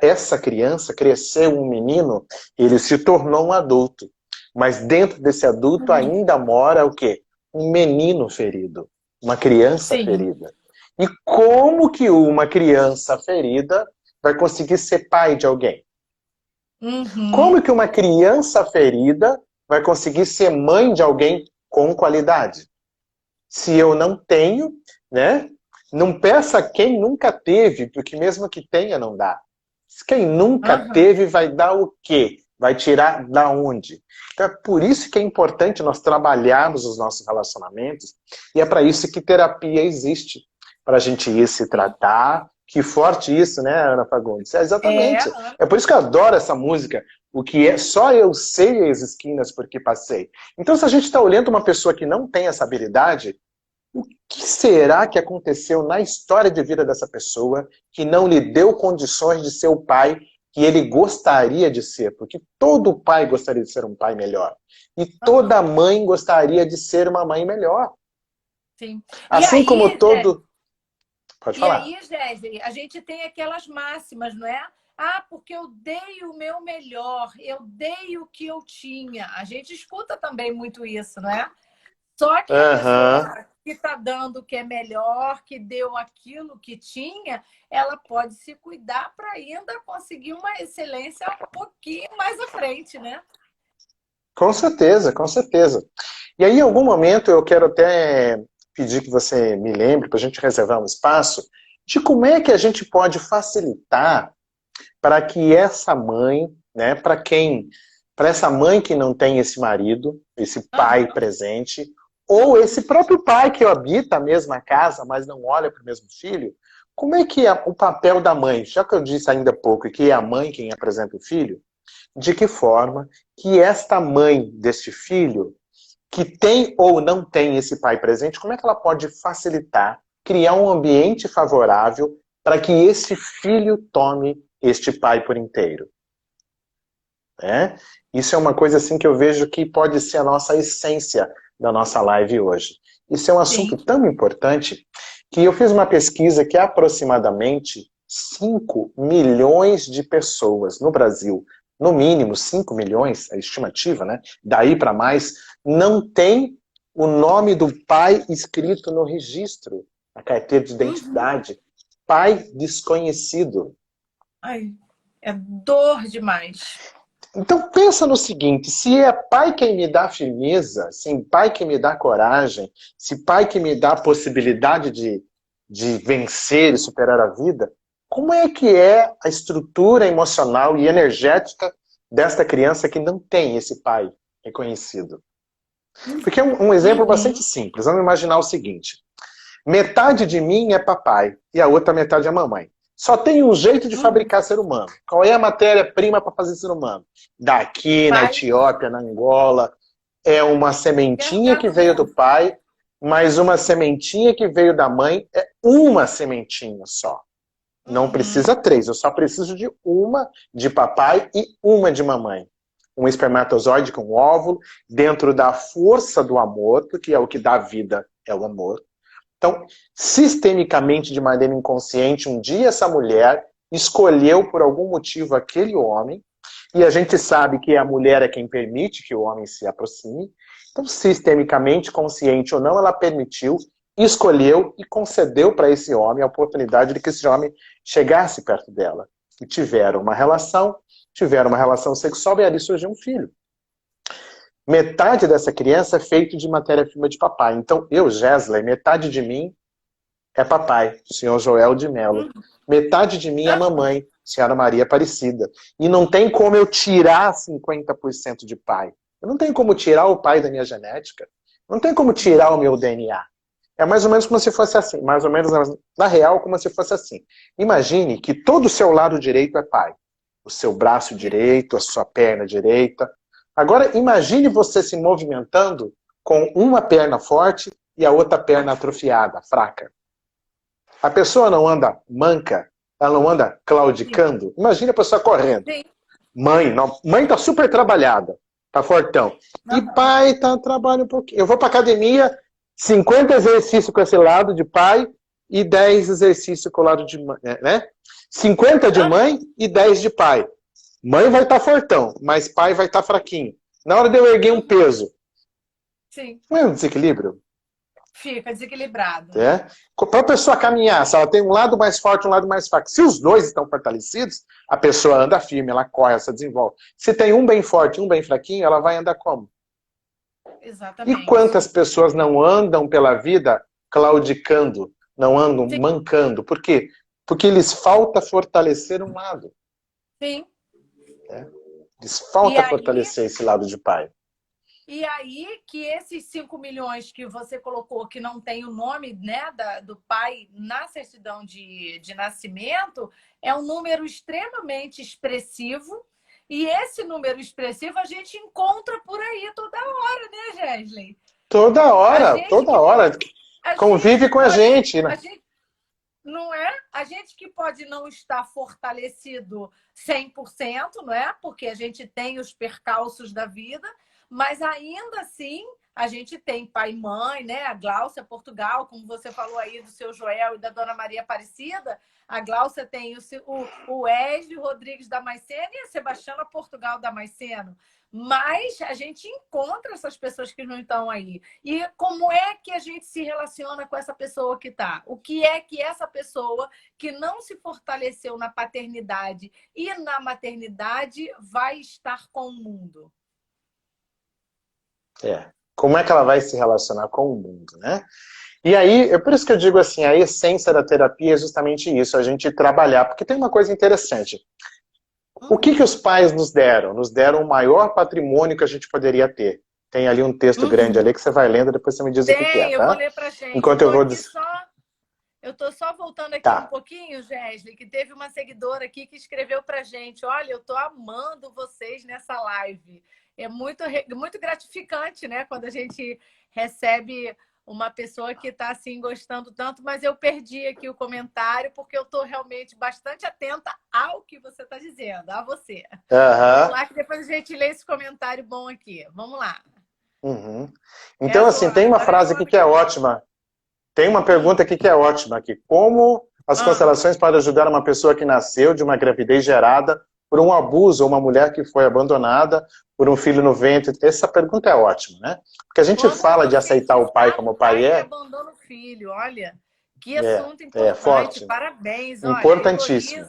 Essa criança cresceu um menino, ele se tornou um adulto. Mas dentro desse adulto ainda mora o quê? Um menino ferido, uma criança ferida. E como que uma criança ferida vai conseguir ser pai de alguém? Como que uma criança ferida vai conseguir ser mãe de alguém com qualidade? Se eu não tenho, né? Não peça quem nunca teve, porque mesmo que tenha, não dá. Quem nunca teve vai dar o quê? Vai tirar da onde? Então é por isso que é importante nós trabalharmos os nossos relacionamentos, e é para isso que terapia existe. Para a gente ir se tratar. Que forte isso, né, Ana Fagundes? Exatamente. É por isso que eu adoro essa música. O que é só eu sei as esquinas porque passei. Então, se a gente está olhando uma pessoa que não tem essa habilidade, o que será que aconteceu na história de vida dessa pessoa que não lhe deu condições de ser o pai que ele gostaria de ser? Porque todo pai gostaria de ser um pai melhor. E toda mãe gostaria de ser uma mãe melhor. Sim. Assim aí, como todo... Pode falar. E aí, Jéssica, a gente tem aquelas máximas, não é? Ah, porque eu dei o meu melhor, eu dei o que eu tinha. A gente escuta também muito isso, não é? Só que a pessoa que está dando o que é melhor, que deu aquilo que tinha, ela pode se cuidar para ainda conseguir uma excelência um pouquinho mais à frente, né? Com certeza, com certeza. E aí, em algum momento, eu quero até pedir que você me lembre, para a gente reservar um espaço, de como é que a gente pode facilitar para que essa mãe, né, para essa mãe que não tem esse marido, esse pai presente, ou esse próprio pai que habita a mesma casa, mas não olha para o mesmo filho, como é que é o papel da mãe? Já que eu disse ainda há pouco que é a mãe quem apresenta o filho, de que forma que esta mãe deste filho, que tem ou não tem esse pai presente, como é que ela pode facilitar, criar um ambiente favorável para que esse filho tome este pai por inteiro? Isso é uma coisa assim que eu vejo que pode ser a nossa essência da nossa live hoje. Isso é um assunto tão importante que eu fiz uma pesquisa que aproximadamente 5 milhões de pessoas no Brasil, no mínimo 5 milhões, a estimativa, né? Daí para mais, não tem o nome do pai escrito no registro, na carteira de identidade. Pai desconhecido. Ai, é dor demais. Então pensa no seguinte, se é pai quem me dá firmeza, se pai que me dá coragem, se pai que me dá a possibilidade de vencer e superar a vida, como é que é a estrutura emocional e energética desta criança que não tem esse pai reconhecido? Porque é um exemplo bastante simples. Vamos imaginar o seguinte. Metade de mim é papai e a outra metade é mamãe. Só tem um jeito de fabricar ser humano. Qual é a matéria-prima para fazer ser humano? Daqui, na Etiópia, na Angola, é uma sementinha que veio do pai, mas uma sementinha que veio da mãe é uma sementinha só. Não precisa 3, eu só preciso de uma de papai e uma de mamãe. Um espermatozoide com um óvulo, dentro da força do amor, porque é o que dá vida, é o amor. Então, sistemicamente, de maneira inconsciente, um dia essa mulher escolheu por algum motivo aquele homem, e a gente sabe que a mulher é quem permite que o homem se aproxime. Então, sistemicamente, consciente ou não, ela permitiu, escolheu e concedeu para esse homem a oportunidade de que esse homem chegasse perto dela. E tiveram uma relação sexual e ali surgiu um filho. Metade dessa criança é feito de matéria-prima de papai. Então, eu, Gesley, metade de mim é papai, o senhor Joel de Mello. Metade de mim é mamãe, Senhora Maria Aparecida. E não tem como eu tirar 50% de pai. Eu não tenho como tirar o pai da minha genética. Não tem como tirar o meu DNA. É mais ou menos como se fosse assim. Mais ou menos, na real, como se fosse assim. Imagine que todo o seu lado direito é pai. O seu braço direito, a sua perna direita. Agora, imagine você se movimentando com uma perna forte e a outra perna atrofiada, fraca. A pessoa não anda manca, ela não anda claudicando. Imagina a pessoa correndo. Sim. Mãe, não, mãe tá super trabalhada, tá fortão. E pai tá trabalhando um pouquinho. Eu vou pra academia, 50 exercícios com esse lado de pai e 10 exercícios com o lado de mãe, né? 50 de mãe e 10 de pai. Mãe vai estar fortão, mas pai vai estar fraquinho. Na hora de eu erguer um peso, Sim. não é um desequilíbrio? Fica desequilibrado. É? Para a pessoa caminhar, se ela tem um lado mais forte e um lado mais fraco, se os dois estão fortalecidos, a pessoa anda firme, ela corre, ela se desenvolve. Se tem um bem forte e um bem fraquinho, ela vai andar como? Exatamente. E quantas pessoas não andam pela vida claudicando, não andam mancando? Por quê? Porque lhes falta fortalecer um lado. Sim. Lhes falta fortalecer esse lado de pai. E aí que esses 5 milhões que você colocou, que não tem o nome, né, do pai na certidão de nascimento, é um número extremamente expressivo. E esse número expressivo a gente encontra por aí toda hora, né, Gesley? Toda hora, toda hora. Convive com a gente, né? Não é? A gente que pode não estar fortalecido 100%, não é? Porque a gente tem os percalços da vida, mas ainda assim a gente tem pai e mãe, né? A Gláucia Portugal, como você falou aí do seu Joel e da Dona Maria Aparecida, a Gláucia tem o Wesley Rodrigues Damasceno e a Sebastiana Portugal Damasceno. Mas a gente encontra essas pessoas que não estão aí. E como é que a gente se relaciona com essa pessoa que está? O que é que essa pessoa que não se fortaleceu na paternidade e na maternidade vai estar com o mundo? Como é que ela vai se relacionar com o mundo, né? E aí, é por isso que eu digo assim, a essência da terapia é justamente isso, a gente trabalhar, porque tem uma coisa interessante. O que os pais nos deram? Nos deram o maior patrimônio que a gente poderia ter. Tem ali um texto grande ali que você vai lendo, depois você me diz o que é, tá? Eu vou ler pra gente. Enquanto eu vou... Eu tô só voltando aqui um pouquinho, Gesley, que teve uma seguidora aqui que escreveu pra gente, olha, eu tô amando vocês nessa live. É muito gratificante, né? Quando a gente recebe uma pessoa que está assim gostando tanto, mas eu perdi aqui o comentário porque eu estou realmente bastante atenta ao que você está dizendo, a você. Vamos lá, que depois a gente lê esse comentário bom aqui. Vamos lá. Então, assim, tem uma frase aqui que é ótima. Tem uma pergunta aqui que é ótima aqui. Como as constelações podem ajudar uma pessoa que nasceu de uma gravidez gerada por um abuso, ou uma mulher que foi abandonada por um filho no ventre? Essa pergunta é ótima, né? Porque a gente fala de aceitar o pai como o pai é. Abandona o filho, olha. Que assunto importante. É forte. Parabéns. Importantíssimo.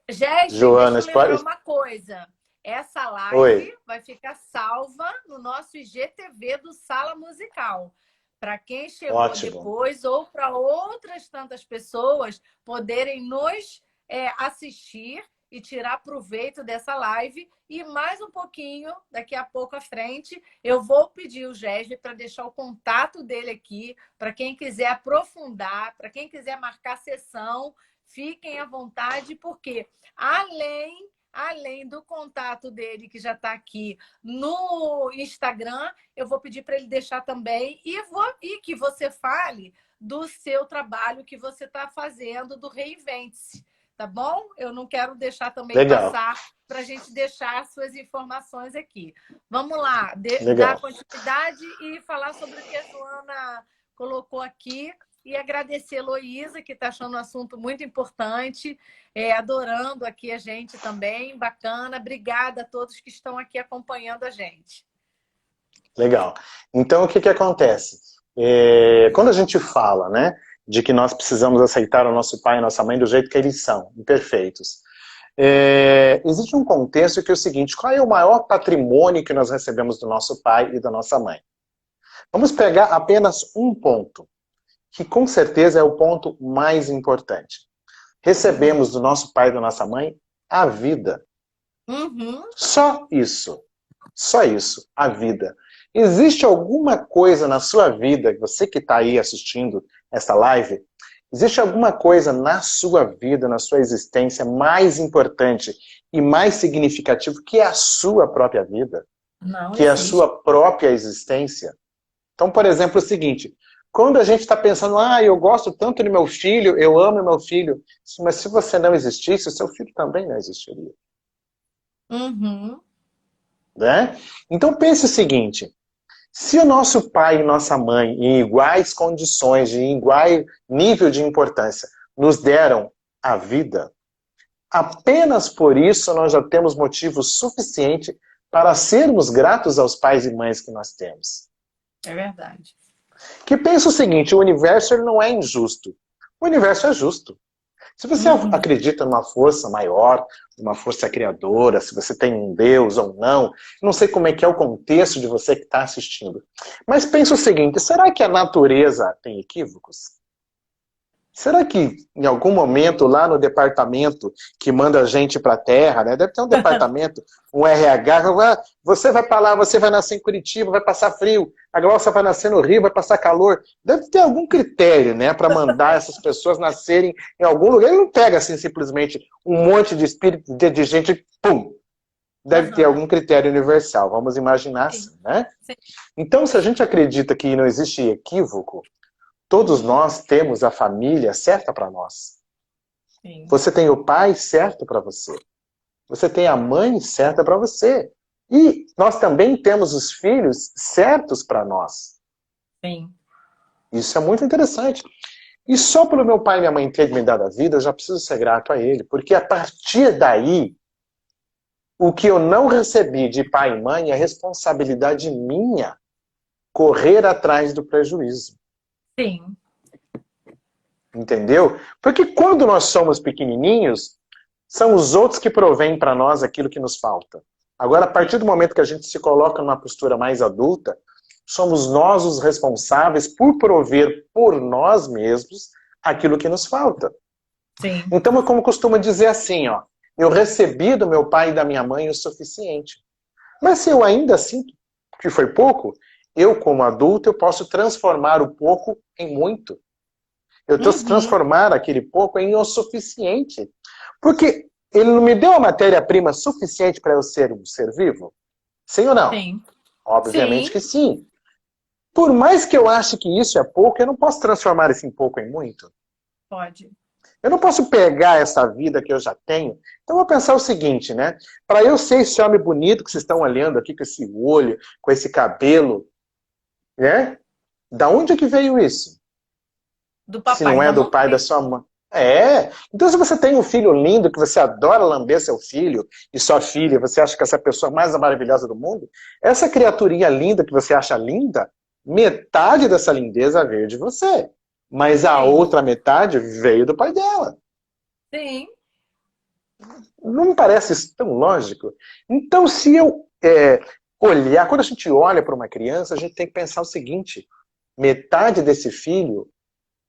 Jéssica, Joana, deixa eu lembrar uma coisa. Essa live vai ficar salva no nosso IGTV do Sala Musical. Para quem chegou depois ou para outras tantas pessoas poderem nos assistir e tirar proveito dessa live. E mais um pouquinho, daqui a pouco à frente, eu vou pedir o Gesley para deixar o contato dele aqui, para quem quiser aprofundar, para quem quiser marcar sessão, fiquem à vontade, porque além do contato dele, que já está aqui no Instagram, eu vou pedir para ele deixar também e que você fale do seu trabalho que você está fazendo do Reinvente-se. Tá bom? Eu não quero deixar também passar para a gente deixar as suas informações aqui. Vamos lá, dar continuidade e falar sobre o que a Joana colocou aqui e agradecer a Heloísa, que está achando um assunto muito importante, adorando aqui a gente também, bacana. Obrigada a todos que estão aqui acompanhando a gente. Legal. Então, o que acontece? Quando a gente fala, né, de que nós precisamos aceitar o nosso pai e a nossa mãe do jeito que eles são, imperfeitos. Existe um contexto que é o seguinte: qual é o maior patrimônio que nós recebemos do nosso pai e da nossa mãe? Vamos pegar apenas um ponto, que com certeza é o ponto mais importante. Recebemos do nosso pai e da nossa mãe a vida. Uhum. Só isso. Só isso, a vida. Existe alguma coisa na sua vida, você que está aí assistindo essa live, existe alguma coisa na sua vida, na sua existência mais importante e mais significativo que a sua própria vida? Não Que é a existe. sua própria existência? Então, por exemplo, é o seguinte, quando a gente está pensando, eu gosto tanto do meu filho, eu amo meu filho, mas se você não existisse, o seu filho também não existiria. Uhum. Né? Então pense o seguinte, se o nosso pai e nossa mãe, em iguais condições, em igual nível de importância, nos deram a vida, apenas por isso nós já temos motivo suficiente para sermos gratos aos pais e mães que nós temos. É verdade. Que pensa o seguinte, o universo ele não é injusto. O universo é justo. Se você acredita numa força maior, numa força criadora, se você tem um Deus ou não, não sei como é que é o contexto de você que está assistindo. Mas pensa o seguinte, será que a natureza tem equívocos? Será que em algum momento lá no departamento que manda a gente para a Terra, né, deve ter um departamento, um RH, você vai para lá, você vai nascer em Curitiba, vai passar frio, agora você vai nascer no Rio, vai passar calor. Deve ter algum critério, né, para mandar essas pessoas nascerem em algum lugar. Ele não pega assim simplesmente um monte de espírito de gente, pum. Deve ter algum critério universal, vamos imaginar assim, né? Sim. Então, se a gente acredita que não existe equívoco, todos nós temos a família certa para nós. Sim. Você tem o pai certo para você. Você tem a mãe certa para você. E nós também temos os filhos certos para nós. Sim. Isso é muito interessante. E só pelo meu pai e minha mãe terem me dado a vida, eu já preciso ser grato a ele. Porque a partir daí, o que eu não recebi de pai e mãe é responsabilidade minha correr atrás do prejuízo. Sim. Entendeu? Porque quando nós somos pequenininhos, são os outros que provêm para nós aquilo que nos falta. Agora, a partir do momento que a gente se coloca numa postura mais adulta, somos nós os responsáveis por prover por nós mesmos aquilo que nos falta. Sim. Então, eu como costumo dizer assim, ó, eu recebi do meu pai e da minha mãe o suficiente. Mas se eu ainda sinto que foi pouco, eu como adulto, eu posso transformar o pouco em muito. Eu transformar aquele pouco em o suficiente. Porque ele não me deu a matéria-prima suficiente para eu ser um ser vivo? Sim ou não? Sim. Obviamente Sim. que sim. Por mais que eu ache que isso é pouco, eu não posso transformar esse pouco em muito. Pode. Eu não posso pegar essa vida que eu já tenho. Então eu vou pensar o seguinte, né? Para eu ser esse homem bonito que vocês estão olhando aqui, com esse olho, com esse cabelo, né? Da onde é que veio isso? Do Se papai não e é da do pai da mamãe. sua mãe. É. Então se você tem um filho lindo, que você adora lamber seu filho e sua filha, você acha que essa pessoa mais maravilhosa do mundo, essa criaturinha linda que você acha linda, metade dessa lindeza veio de você. Mas a Sim. outra metade veio do pai dela. Sim. Não me parece isso tão lógico? Então se eu olhar, quando a gente olha para uma criança, a gente tem que pensar o seguinte, metade desse filho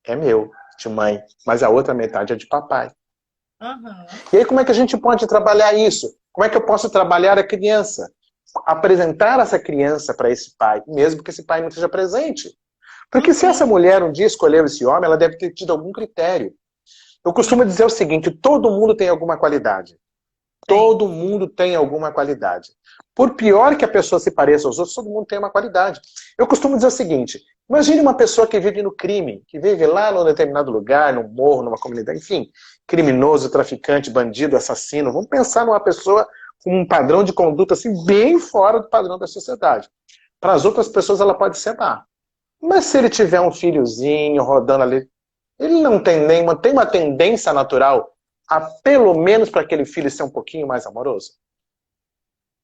é meu, de mãe, mas a outra metade é de papai. E aí como é que a gente pode trabalhar isso? Como é que eu posso trabalhar a criança? Apresentar essa criança para esse pai, mesmo que esse pai não esteja presente. Porque se essa mulher um dia escolheu esse homem, ela deve ter tido algum critério. Eu costumo dizer o seguinte, todo mundo tem alguma qualidade. Todo mundo tem alguma qualidade. Por pior que a pessoa se pareça aos outros, todo mundo tem uma qualidade. Eu costumo dizer o seguinte, imagine uma pessoa que vive no crime, que vive lá num determinado lugar, num morro, numa comunidade, enfim, criminoso, traficante, bandido, assassino. Vamos pensar numa pessoa com um padrão de conduta assim, bem fora do padrão da sociedade. Para as outras pessoas ela pode ser má. Mas se ele tiver um filhozinho rodando ali, ele não tem nenhuma, tem uma tendência natural a pelo menos para aquele filho ser um pouquinho mais amoroso?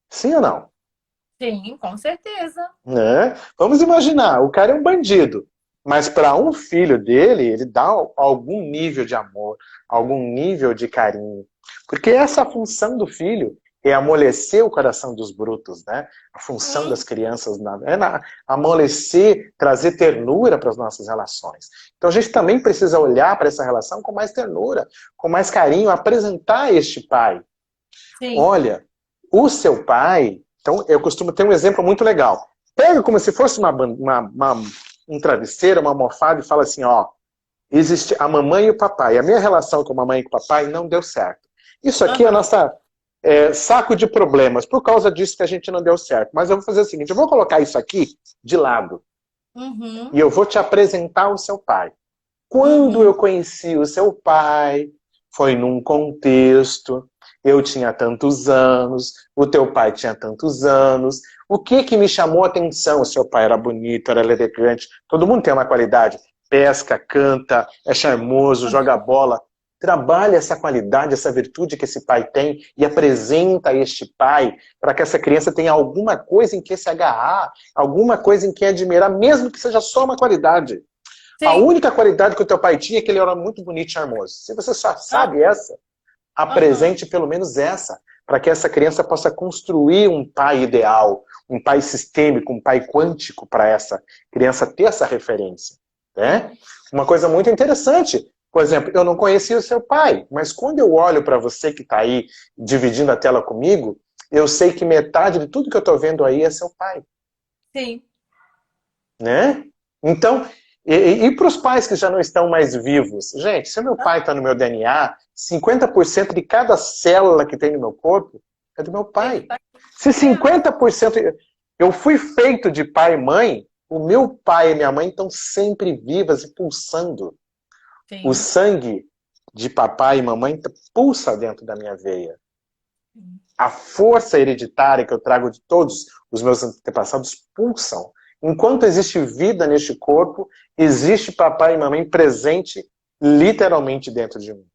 Sim ou não? Sim, com certeza. Né? Vamos imaginar, o cara é um bandido, mas para um filho dele, ele dá algum nível de amor, algum nível de carinho. Porque essa função do filho é amolecer o coração dos brutos, né? A função das crianças amolecer, trazer ternura para as nossas relações. Então a gente também precisa olhar para essa relação com mais ternura, com mais carinho, apresentar este pai. Sim. Olha, o seu pai... Então eu costumo ter um exemplo muito legal. Pega como se fosse um travesseiro, uma almofada e fala assim, ó, existe a mamãe e o papai. A minha relação com a mamãe e com o papai não deu certo. Isso aqui é a nossa saco de problemas. Por causa disso que a gente não deu certo. Mas eu vou fazer o seguinte, eu vou colocar isso aqui de lado. E eu vou te apresentar o seu pai. Quando eu conheci o seu pai, foi num contexto, eu tinha tantos anos, o teu pai tinha tantos anos. O que me chamou a atenção? O seu pai era bonito, era elegante. Todo mundo tem uma qualidade. Pesca, canta, é charmoso, joga bola. Trabalha essa qualidade, essa virtude que esse pai tem e apresenta este pai para que essa criança tenha alguma coisa em que se agarrar, alguma coisa em que admirar, mesmo que seja só uma qualidade. Sim. A única qualidade que o teu pai tinha é que ele era muito bonito e charmoso. Se você só sabe essa, apresente pelo menos essa, para que essa criança possa construir um pai ideal, um pai sistêmico, um pai quântico para essa criança ter essa referência. Né? Uma coisa muito interessante, por exemplo, eu não conhecia o seu pai, mas quando eu olho para você que está aí dividindo a tela comigo, eu sei que metade de tudo que eu estou vendo aí é seu pai. Sim. Né? Então, e para os pais que já não estão mais vivos? Gente, se o meu pai está no meu DNA, 50% de cada célula que tem no meu corpo é do meu pai. Se 50% eu fui feito de pai e mãe, o meu pai e minha mãe estão sempre vivas e pulsando. Sim. O sangue de papai e mamãe pulsa dentro da minha veia. Sim. A força hereditária que eu trago de todos os meus antepassados pulsam. Enquanto existe vida neste corpo, existe papai e mamãe presente literalmente dentro de mim.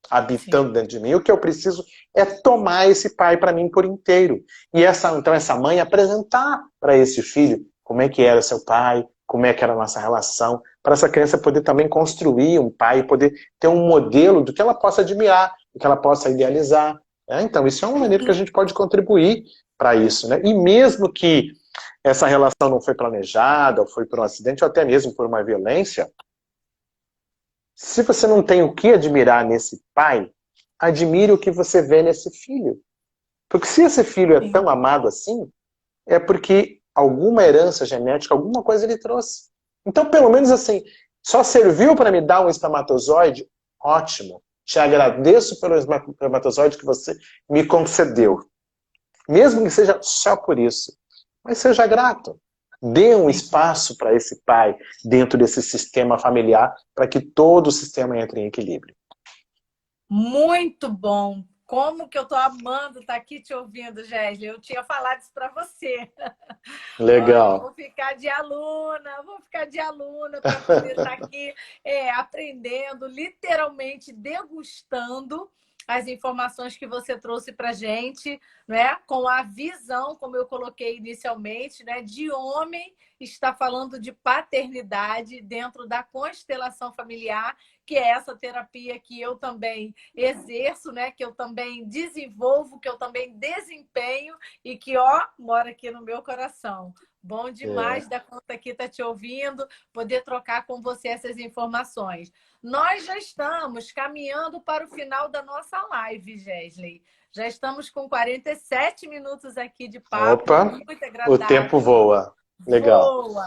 Habitando dentro de mim. O que eu preciso é tomar esse pai para mim por inteiro. E então essa mãe apresentar para esse filho como é que era seu pai, como é que era a nossa relação, para essa criança poder também construir um pai, poder ter um modelo do que ela possa admirar, do que ela possa idealizar. Então isso é uma maneira que a gente pode contribuir para isso. Né? E mesmo que essa relação não foi planejada, ou foi por um acidente, ou até mesmo por uma violência, se você não tem o que admirar nesse pai, admire o que você vê nesse filho. Porque se esse filho é tão amado assim, é porque alguma herança genética, alguma coisa ele trouxe. Então, pelo menos assim, só serviu para me dar um espermatozoide? Ótimo. Te agradeço pelo espermatozoide que você me concedeu. Mesmo que seja só por isso. Mas seja grato. Dê um espaço para esse pai dentro desse sistema familiar para que todo o sistema entre em equilíbrio. Muito bom. Como que eu tô amando estar aqui te ouvindo, Gesley. Eu tinha falado isso para você. Legal. Olha, vou ficar de aluna para poder estar aqui aprendendo, literalmente degustando as informações que você trouxe para a gente, né? Com a visão, como eu coloquei inicialmente, né? De homem, está falando de paternidade dentro da constelação familiar, que é essa terapia que eu também exerço, né? Que eu também desenvolvo, que eu também desempenho e que, mora aqui no meu coração. Bom demais da conta aqui estar te ouvindo, poder trocar com você essas informações. Nós já estamos caminhando para o final da nossa live, Gesley. Já estamos com 47 minutos aqui de papo. Opa, muito agradável. O tempo voa. Legal. Voa.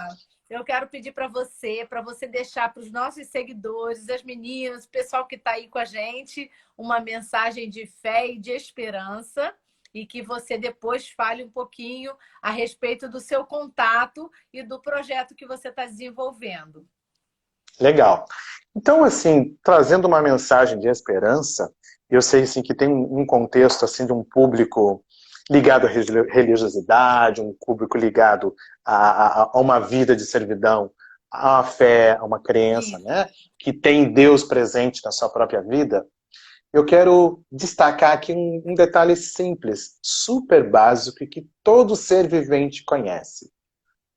Eu quero pedir para você deixar para os nossos seguidores, as meninas, o pessoal que está aí com a gente, uma mensagem de fé e de esperança. E que você depois fale um pouquinho a respeito do seu contato e do projeto que você está desenvolvendo. Legal. Então, assim, trazendo uma mensagem de esperança, eu sei assim, que tem um contexto assim, de um público ligado à religiosidade, um público ligado a uma vida de servidão, a fé, a uma crença, né? Que tem Deus presente na sua própria vida. Eu quero destacar aqui um detalhe simples, super básico e que todo ser vivente conhece.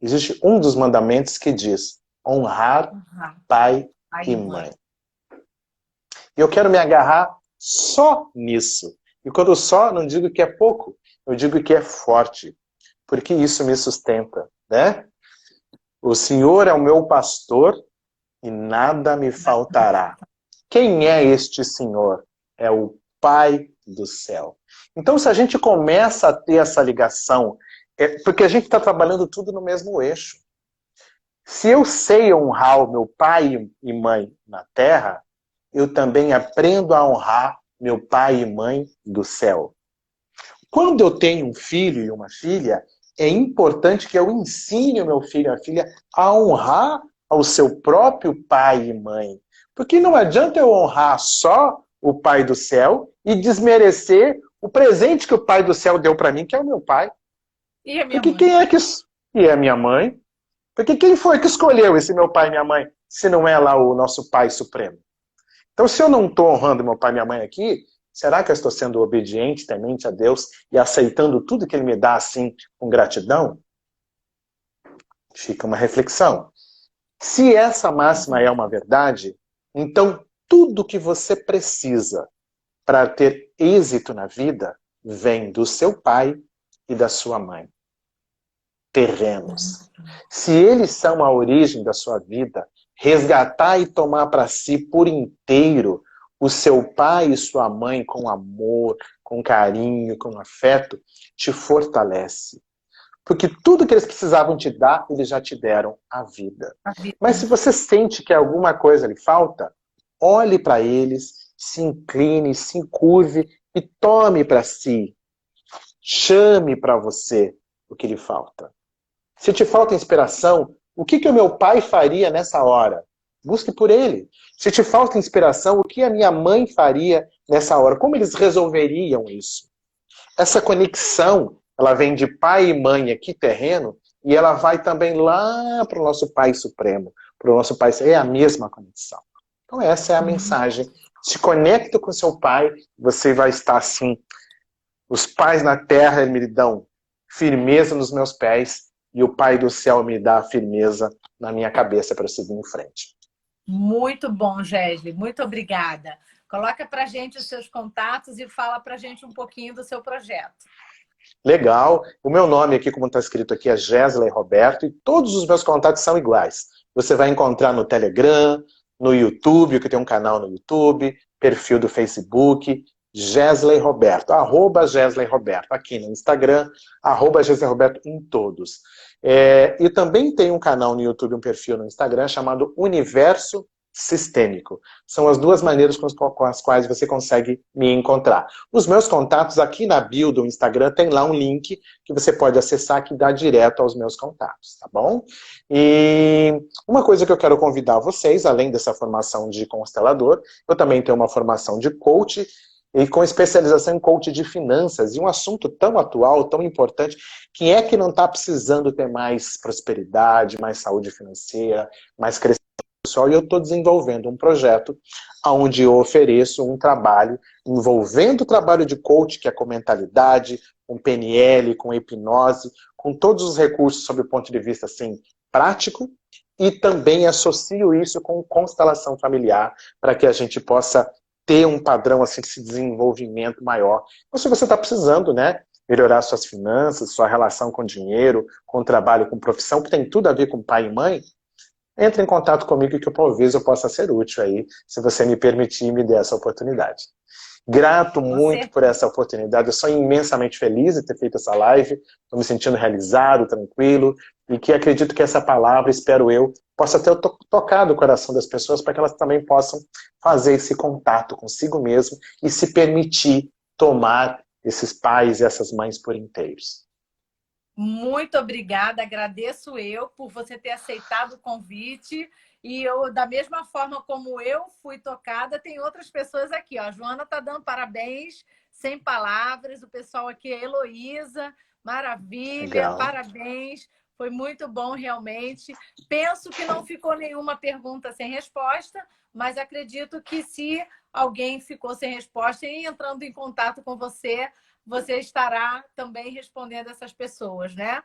Existe um dos mandamentos que diz honrar pai e mãe. E eu quero me agarrar só nisso. E quando só, não digo que é pouco, eu digo que é forte, porque isso me sustenta, né? O Senhor é o meu pastor e nada me faltará. Quem é este Senhor? É o Pai do céu. Então, se a gente começa a ter essa ligação, porque a gente está trabalhando tudo no mesmo eixo. Se eu sei honrar o meu pai e mãe na terra, eu também aprendo a honrar meu pai e mãe do céu. Quando eu tenho um filho e uma filha, é importante que eu ensine o meu filho e a filha a honrar ao seu próprio pai e mãe. Porque não adianta eu honrar só o pai do céu e desmerecer o presente que o pai do céu deu para mim, que é o meu pai. E a minha Porque mãe? quem é que... E é a minha mãe. Porque quem foi que escolheu esse meu pai e minha mãe, se não é lá o nosso Pai Supremo? Então, se eu não estou honrando meu pai e minha mãe aqui, será que eu estou sendo obediente, temente a Deus e aceitando tudo que Ele me dá assim, com gratidão? Fica uma reflexão. Se essa máxima é uma verdade, então tudo que você precisa para ter êxito na vida vem do seu pai e da sua mãe. Terrenos. Se eles são a origem da sua vida, resgatar e tomar para si por inteiro o seu pai e sua mãe com amor, com carinho, com afeto, te fortalece. Porque tudo que eles precisavam te dar, eles já te deram a vida. A vida. Mas se você sente que alguma coisa lhe falta, olhe para eles, se incline, se curve e tome para si. Chame para você o que lhe falta. Se te falta inspiração, o que o meu pai faria nessa hora? Busque por ele. Se te falta inspiração, o que a minha mãe faria nessa hora? Como eles resolveriam isso? Essa conexão, ela vem de pai e mãe aqui terreno, e ela vai também lá para o nosso Pai Supremo, para o nosso Pai. É a mesma conexão. Então essa é a mensagem. Se conecta com seu pai, você vai estar assim. Os pais na terra me dão firmeza nos meus pés, e o Pai do céu me dá firmeza na minha cabeça para seguir em frente. Muito bom, Gesli. Muito obrigada. Coloca para a gente os seus contatos e fala para a gente um pouquinho do seu projeto. Legal. O meu nome aqui, como está escrito aqui, é Gesley Roberto, e todos os meus contatos são iguais. Você vai encontrar no Telegram, no YouTube, que tem um canal no YouTube, perfil do Facebook, Gesley Roberto, @Gesley Roberto, aqui no Instagram, @Gesley Roberto em todos. E também tem um canal no YouTube, um perfil no Instagram, chamado Universo Sistêmico. São as duas maneiras com as quais você consegue me encontrar. Os meus contatos aqui na bio do Instagram tem lá um link que você pode acessar que dá direto aos meus contatos, tá bom? E uma coisa que eu quero convidar vocês, além dessa formação de constelador, eu também tenho uma formação de coach e com especialização em coach de finanças, e um assunto tão atual, tão importante. Quem é que não está precisando ter mais prosperidade, mais saúde financeira, mais crescimento pessoal? E eu estou desenvolvendo um projeto onde eu ofereço um trabalho envolvendo o trabalho de coach, que é com mentalidade, com PNL, com hipnose, com todos os recursos sob o ponto de vista assim, prático, e também associo isso com constelação familiar, para que a gente possa ter um padrão assim, de desenvolvimento maior. Então, se você está precisando, né, melhorar suas finanças, sua relação com dinheiro, com trabalho, com profissão, que tem tudo a ver com pai e mãe, entre em contato comigo que talvez eu possa ser útil aí, se você me permitir e me der essa oportunidade. Grato muito por essa oportunidade, eu sou imensamente feliz de ter feito essa live, estou me sentindo realizado, tranquilo, e que acredito que essa palavra, espero eu, possa ter tocado o coração das pessoas para que elas também possam fazer esse contato consigo mesmo e se permitir tomar esses pais e essas mães por inteiros. Muito obrigada, agradeço eu por você ter aceitado o convite. E eu, da mesma forma como eu fui tocada, tem outras pessoas aqui. Ó. A Joana está dando parabéns, sem palavras. O pessoal aqui é Heloísa, maravilha, Legal. parabéns. Foi muito bom, realmente. Penso que não ficou nenhuma pergunta sem resposta, mas acredito que se alguém ficou sem resposta e entrando em contato com você, você estará também respondendo essas pessoas, né?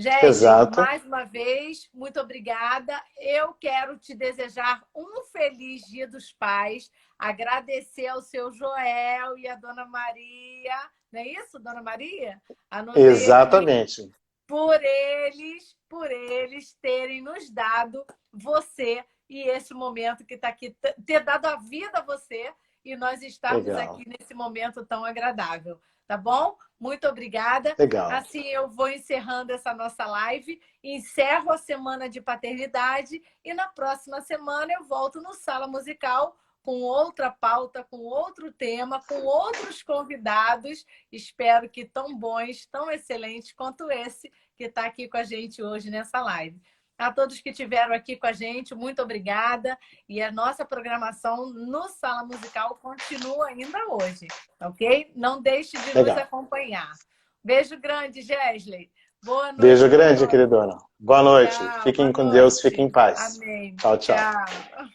Jéssica, Exato. mais uma vez, muito obrigada. Eu quero te desejar um feliz Dia dos Pais, agradecer ao seu Joel e à Dona Maria, não é isso, Dona Maria? Anotei aqui, Exatamente. por eles terem nos dado você e esse momento que está aqui, ter dado a vida a você e nós estarmos Legal. aqui nesse momento tão agradável, tá bom? Muito obrigada. Legal. Assim eu vou encerrando essa nossa live, encerro a semana de paternidade e na próxima semana eu volto no Sala Musical com outra pauta, com outro tema, com outros convidados. Espero que tão bons, tão excelentes quanto esse que está aqui com a gente hoje nessa live. A todos que estiveram aqui com a gente, muito obrigada. E a nossa programação no Sala Musical continua ainda hoje, ok? Não deixe de nos Legal. acompanhar. Beijo grande, Gesley. Boa noite. Beijo grande, queridona. Boa noite. Tchau, Fiquem boa com Deus, noite. fiquem em paz. Amém. Tchau, tchau. Tchau.